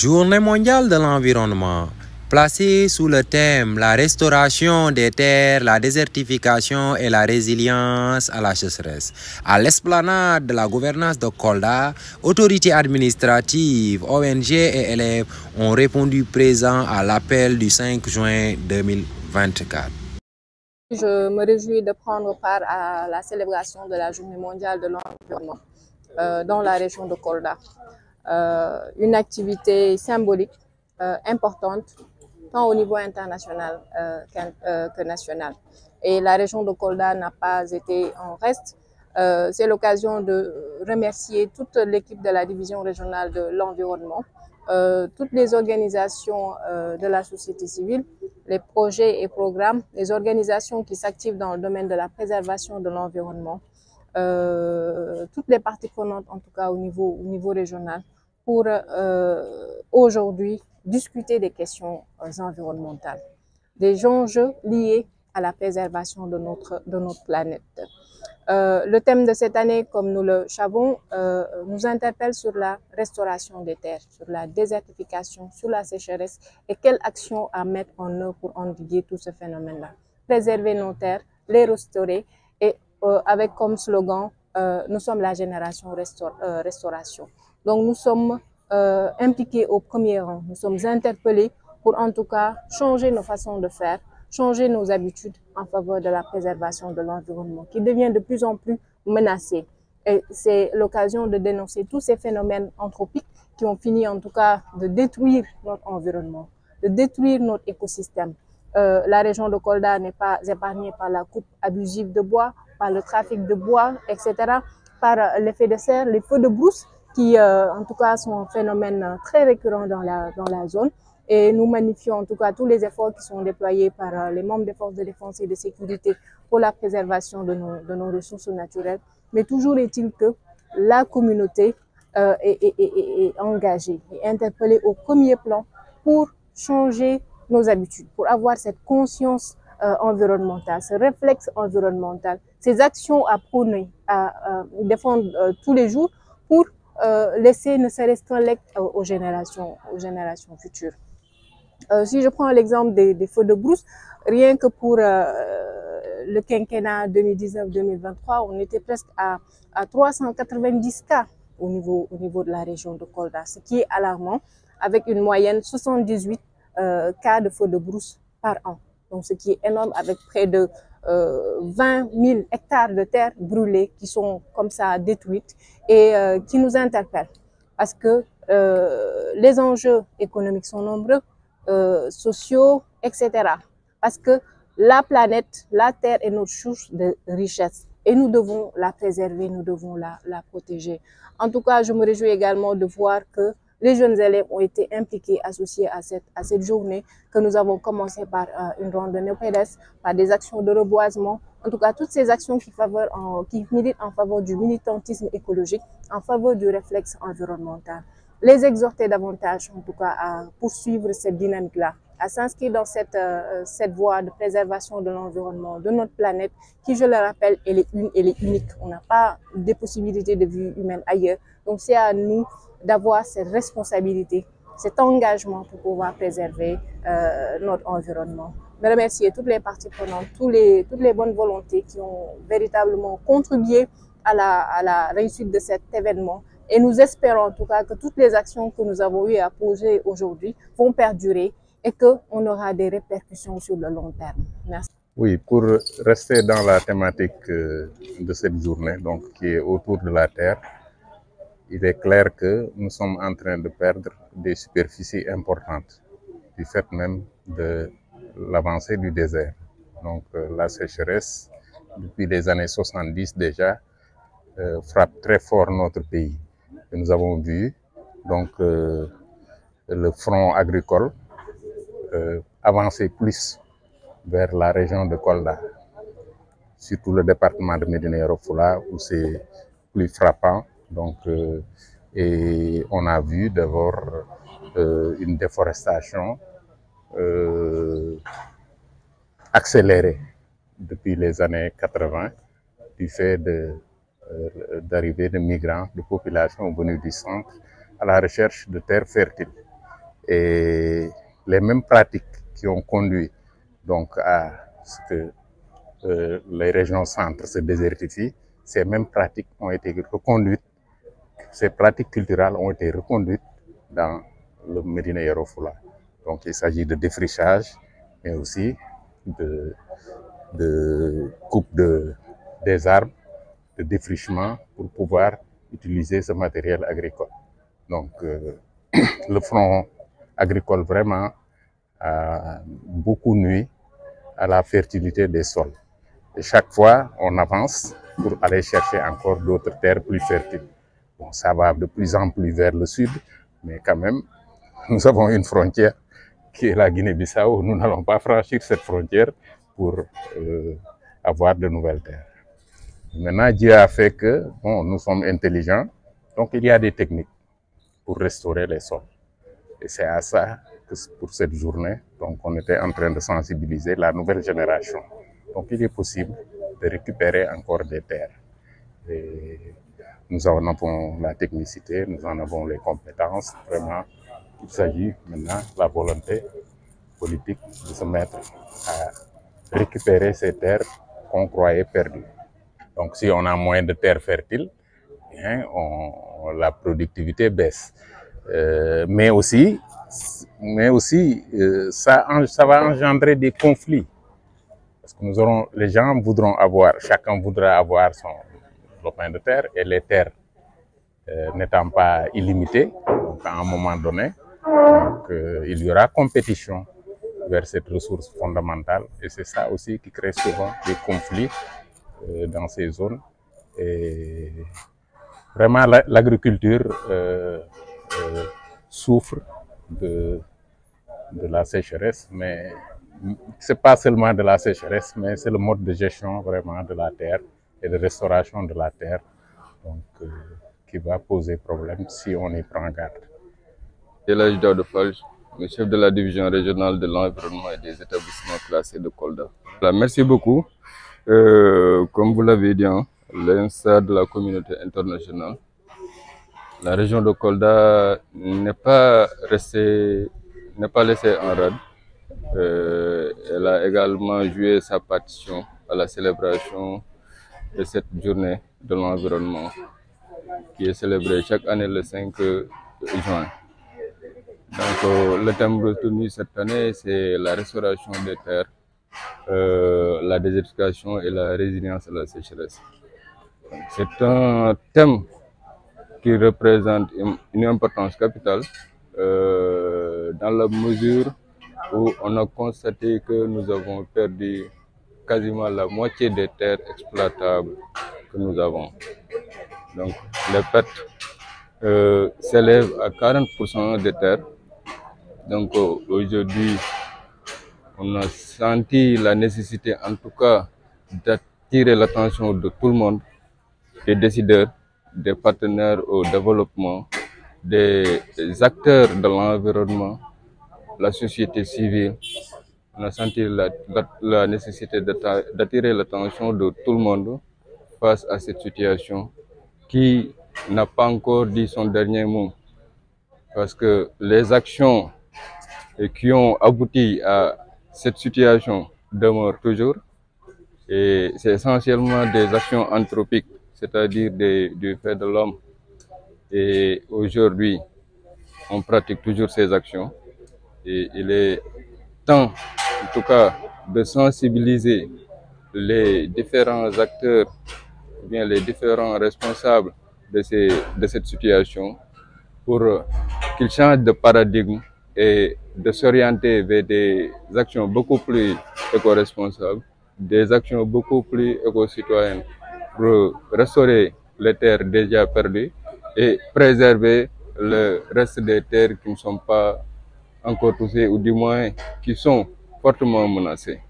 Journée mondiale de l'environnement, placée sous le thème la restauration des terres, la désertification et la résilience à la sécheresse. À l'esplanade de la gouvernance de Kolda, autorités administratives, ONG et élèves ont répondu présents à l'appel du 5 juin 2024. Je me réjouis de prendre part à la célébration de la Journée mondiale de l'environnement dans la région de Kolda. Une activité symbolique importante tant au niveau international que national. Et la région de Kolda n'a pas été en reste. C'est l'occasion de remercier toute l'équipe de la division régionale de l'environnement, toutes les organisations de la société civile, les projets et programmes, les organisations qui s'activent dans le domaine de la préservation de l'environnement, toutes les parties prenantes en tout cas au niveau régional, pour aujourd'hui discuter des questions environnementales, des enjeux liés à la préservation de notre planète. Le thème de cette année, comme nous le savons, nous interpelle sur la restauration des terres, sur la désertification, sur la sécheresse et quelles actions à mettre en œuvre pour endiguer tout ce phénomène-là. Préserver nos terres, les restaurer et avec comme slogan nous sommes la génération restauration. Donc nous sommes impliqués au premier rang, nous sommes interpellés pour en tout cas changer nos façons de faire, changer nos habitudes en faveur de la préservation de l'environnement qui devient de plus en plus menacé. Et c'est l'occasion de dénoncer tous ces phénomènes anthropiques qui ont fini en tout cas de détruire notre environnement, de détruire notre écosystème. La région de Kolda n'est pas épargnée par la coupe abusive de bois, par le trafic de bois, etc., par l'effet de serre, les feux de brousse qui en tout cas sont un phénomène très récurrent dans la zone. Et nous magnifions en tout cas tous les efforts qui sont déployés par les membres des forces de défense et de sécurité pour la préservation de nos ressources naturelles. Mais toujours est-il que la communauté est engagée et interpellée au premier plan pour changer nos habitudes, pour avoir cette conscience environnementale, ce réflexe environnemental, ces actions à prôner, à défendre tous les jours pour laisser ne serait-ce qu'un legs aux générations futures. Si je prends l'exemple des feux de brousse, rien que pour le quinquennat 2019-2023, on était presque à 390 cas au niveau de la région de Kolda, ce qui est alarmant, avec une moyenne 78 cas de feux de brousse par an. Donc ce qui est énorme, avec près de 20 000 hectares de terre brûlées qui sont comme ça détruites et qui nous interpellent parce que les enjeux économiques sont nombreux, sociaux, etc. Parce que la planète, la Terre est notre source de richesse et nous devons la préserver, nous devons la protéger. En tout cas, je me réjouis également de voir que les jeunes élèves ont été impliqués, associés à cette journée, que nous avons commencé par une randonnée pédestre, par des actions de reboisement. En tout cas, toutes ces actions qui militent en faveur du militantisme écologique, en faveur du réflexe environnemental. Les exhorter davantage, en tout cas, à poursuivre cette dynamique-là, à s'inscrire dans cette voie de préservation de l'environnement, de notre planète, qui, je le rappelle, elle est unique. On n'a pas de possibilité de vie humaine ailleurs. Donc, c'est à nous d'avoir cette responsabilité, cet engagement pour pouvoir préserver notre environnement. Je remercie toutes les parties prenantes, toutes les bonnes volontés qui ont véritablement contribué à la réussite de cet événement. Et nous espérons en tout cas que toutes les actions que nous avons eu à poser aujourd'hui vont perdurer et qu'on aura des répercussions sur le long terme. Merci. Oui, pour rester dans la thématique de cette journée, donc qui est autour de la Terre, il est clair que nous sommes en train de perdre des superficies importantes du fait même de l'avancée du désert. Donc la sécheresse, depuis les années 70 déjà, frappe très fort notre pays. Et nous avons vu donc le front agricole avancer plus vers la région de Kolda, surtout le département de Médina Yoro Foulah où c'est plus frappant. Donc, et on a vu d'abord une déforestation accélérée depuis les années 80 du fait d'arrivée de migrants, de populations venues du centre à la recherche de terres fertiles. Et les mêmes pratiques qui ont conduit donc à ce que les régions centres se désertifient, ces mêmes pratiques ont été reconduites, ces pratiques culturelles ont été reconduites dans le Médina Yoro Fula. Donc il s'agit de défrichage, mais aussi de coupe des arbres, de défrichement pour pouvoir utiliser ce matériel agricole. Donc le front agricole vraiment a beaucoup nuit à la fertilité des sols. Et chaque fois, on avance pour aller chercher encore d'autres terres plus fertiles. Bon, ça va de plus en plus vers le sud, mais quand même, nous avons une frontière qui est la Guinée-Bissau. Nous n'allons pas franchir cette frontière pour avoir de nouvelles terres. Maintenant, Dieu a fait que bon, nous sommes intelligents, donc il y a des techniques pour restaurer les sols. Et c'est à ça que pour cette journée, donc on était en train de sensibiliser la nouvelle génération. Donc il est possible de récupérer encore des terres. Et nous en avons la technicité, nous en avons les compétences. Vraiment, il s'agit maintenant de la volonté politique de se mettre à récupérer ces terres qu'on croyait perdues. Donc si on a moins de terres fertiles, bien, la productivité baisse. Mais aussi ça va engendrer des conflits. Parce que les gens voudront chacun voudra avoir son lopin de terre, et les terres n'étant pas illimitées, donc à un moment donné, donc, il y aura compétition vers cette ressource fondamentale, et c'est ça aussi qui crée souvent des conflits dans ces zones. Et vraiment, l'agriculture souffre de la sécheresse, mais c'est pas seulement de la sécheresse, mais c'est le mode de gestion vraiment de la terre et de restauration de la terre, donc qui va poser problème si on y prend garde. Elhadji Daouda Fall, le chef de la division régionale de l'environnement et des établissements classés de Kolda. Voilà, merci beaucoup. Comme vous l'avez dit, l'instar de la communauté internationale, la région de Kolda n'est pas laissée en rade. Elle a également joué sa partition à la célébration de cette journée de l'environnement qui est célébrée chaque année le 5 juin. Donc le thème retenu cette année, c'est la restauration des terres, la désertification et la résilience à la sécheresse. C'est un thème qui représente une importance capitale dans la mesure où on a constaté que nous avons perdu quasiment la moitié des terres exploitables que nous avons. Donc les pertes s'élèvent à 40% des terres. Donc aujourd'hui, on a senti la nécessité en tout cas d'attirer l'attention de tout le monde, des décideurs, des partenaires au développement, des acteurs de l'environnement, la société civile. On a senti la nécessité d'attirer l'attention de tout le monde face à cette situation qui n'a pas encore dit son dernier mot. Parce que les actions qui ont abouti à cette situation demeurent toujours. Et c'est essentiellement des actions anthropiques, c'est-à-dire du fait de l'homme. Et aujourd'hui, on pratique toujours ces actions. Et il est temps, en tout cas, de sensibiliser les différents acteurs, ou bien les différents responsables de cette situation pour qu'ils changent de paradigme et de s'orienter vers des actions beaucoup plus éco-responsables, des actions beaucoup plus éco-citoyennes pour restaurer les terres déjà perdues et préserver le reste des terres qui ne sont pas encore touchées ou du moins qui sont fortement menacées.